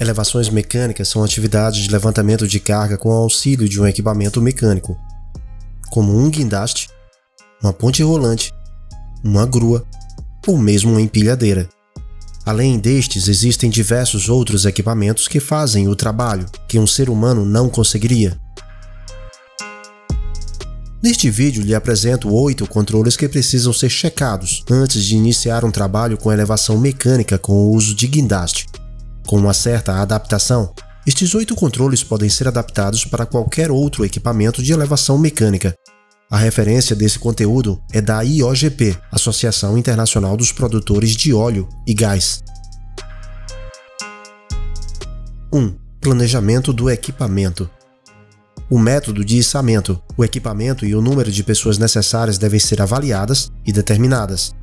Elevações mecânicas são atividades de levantamento de carga com auxílio de um equipamento mecânico, como um guindaste, uma ponte rolante, uma grua ou mesmo uma empilhadeira. Além destes, existem diversos outros equipamentos que fazem o trabalho que um ser humano não conseguiria. Neste vídeo lhe apresento 8 controles que precisam ser checados antes de iniciar um trabalho com elevação mecânica com o uso de guindaste. Com uma certa adaptação, estes 8 controles podem ser adaptados para qualquer outro equipamento de elevação mecânica. A referência desse conteúdo é da IOGP, Associação Internacional dos Produtores de Óleo e Gás. 1. Planejamento do equipamento. O método de içamento, o equipamento e o número de pessoas necessárias devem ser avaliadas e determinadas.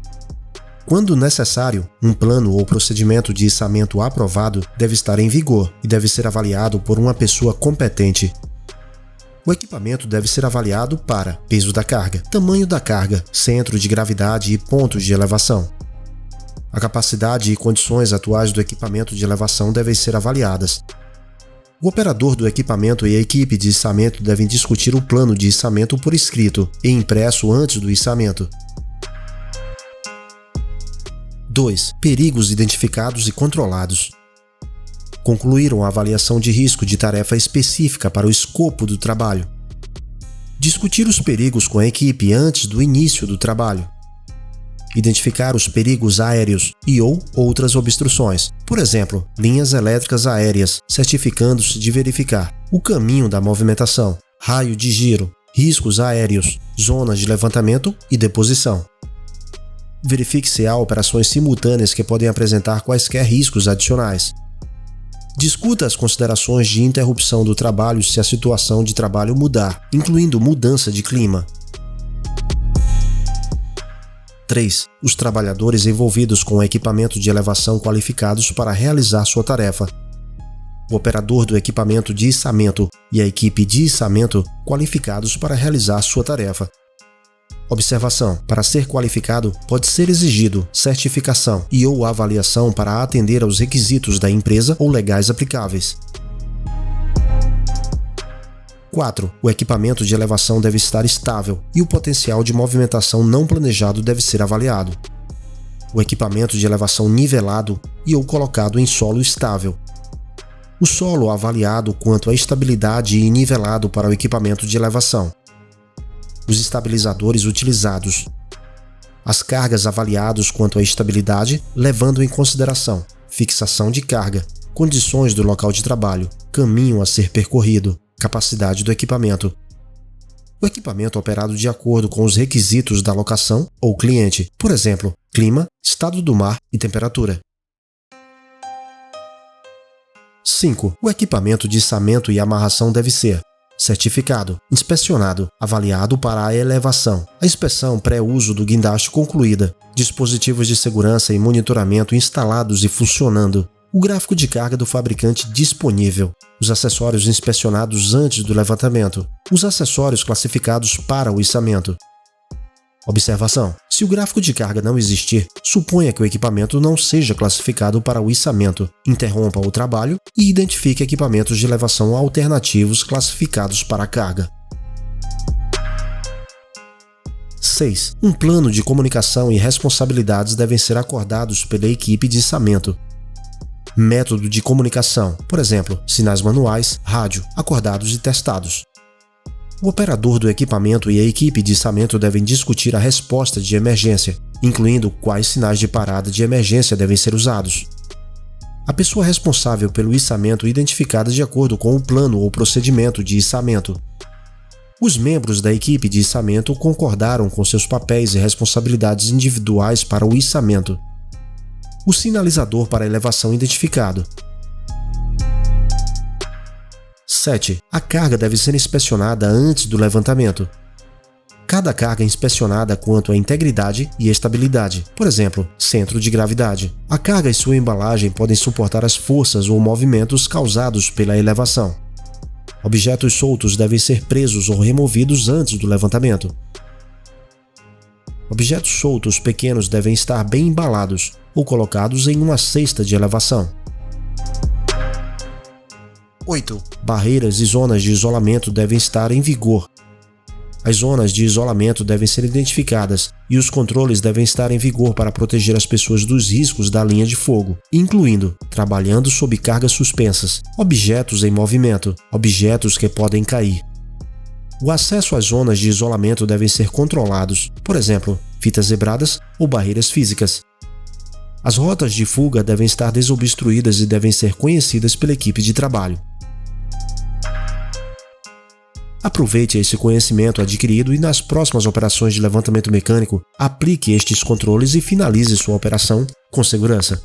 Quando necessário, um plano ou procedimento de içamento aprovado deve estar em vigor e deve ser avaliado por uma pessoa competente. O equipamento deve ser avaliado para peso da carga, tamanho da carga, centro de gravidade e pontos de elevação. A capacidade e condições atuais do equipamento de elevação devem ser avaliadas. O operador do equipamento e a equipe de içamento devem discutir o plano de içamento por escrito e impresso antes do içamento. 2. Perigos identificados e controlados. Concluíram a avaliação de risco de tarefa específica para o escopo do trabalho. Discutir os perigos com a equipe antes do início do trabalho. Identificar os perigos aéreos e/ou outras obstruções, por exemplo, linhas elétricas aéreas, certificando-se de verificar o caminho da movimentação, raio de giro, riscos aéreos, zonas de levantamento e deposição. Verifique se há operações simultâneas que podem apresentar quaisquer riscos adicionais. Discuta as considerações de interrupção do trabalho se a situação de trabalho mudar, incluindo mudança de clima. 3. Os trabalhadores envolvidos com equipamento de elevação qualificados para realizar sua tarefa. O operador do equipamento de içamento e a equipe de içamento qualificados para realizar sua tarefa. Observação: para ser qualificado, pode ser exigido certificação e/ou avaliação para atender aos requisitos da empresa ou legais aplicáveis. 4. O equipamento de elevação deve estar estável e o potencial de movimentação não planejado deve ser avaliado. O equipamento de elevação nivelado e/ou colocado em solo estável. O solo avaliado quanto à estabilidade e nivelado para o equipamento de elevação. Os estabilizadores utilizados. As cargas avaliados quanto à estabilidade, levando em consideração fixação de carga, condições do local de trabalho, caminho a ser percorrido, capacidade do equipamento. O equipamento operado de acordo com os requisitos da locação ou cliente, por exemplo, clima, estado do mar e temperatura. 5. O equipamento de içamento e amarração deve ser certificado, inspecionado, avaliado para a elevação, a inspeção pré-uso do guindaste concluída, dispositivos de segurança e monitoramento instalados e funcionando, o gráfico de carga do fabricante disponível, os acessórios inspecionados antes do levantamento, os acessórios classificados para o içamento. Observação: se o gráfico de carga não existir, suponha que o equipamento não seja classificado para o içamento, interrompa o trabalho e identifique equipamentos de elevação alternativos classificados para a carga. 6. Um plano de comunicação e responsabilidades devem ser acordados pela equipe de içamento. Método de comunicação, por exemplo, sinais manuais, rádio, acordados e testados. O operador do equipamento e a equipe de içamento devem discutir a resposta de emergência, incluindo quais sinais de parada de emergência devem ser usados. A pessoa responsável pelo içamento identificada de acordo com o plano ou procedimento de içamento. Os membros da equipe de içamento concordaram com seus papéis e responsabilidades individuais para o içamento. O sinalizador para elevação identificado. 7. A carga deve ser inspecionada antes do levantamento. Cada carga é inspecionada quanto à integridade e estabilidade, por exemplo, centro de gravidade. A carga e sua embalagem podem suportar as forças ou movimentos causados pela elevação. Objetos soltos devem ser presos ou removidos antes do levantamento. Objetos soltos pequenos devem estar bem embalados ou colocados em uma cesta de elevação. 8. Barreiras e zonas de isolamento devem estar em vigor. As zonas de isolamento devem ser identificadas e os controles devem estar em vigor para proteger as pessoas dos riscos da linha de fogo, incluindo trabalhando sob cargas suspensas, objetos em movimento, objetos que podem cair. O acesso às zonas de isolamento devem ser controlados, por exemplo, fitas zebradas ou barreiras físicas. As rotas de fuga devem estar desobstruídas e devem ser conhecidas pela equipe de trabalho. Aproveite esse conhecimento adquirido e nas próximas operações de levantamento mecânico, aplique estes controles e finalize sua operação com segurança.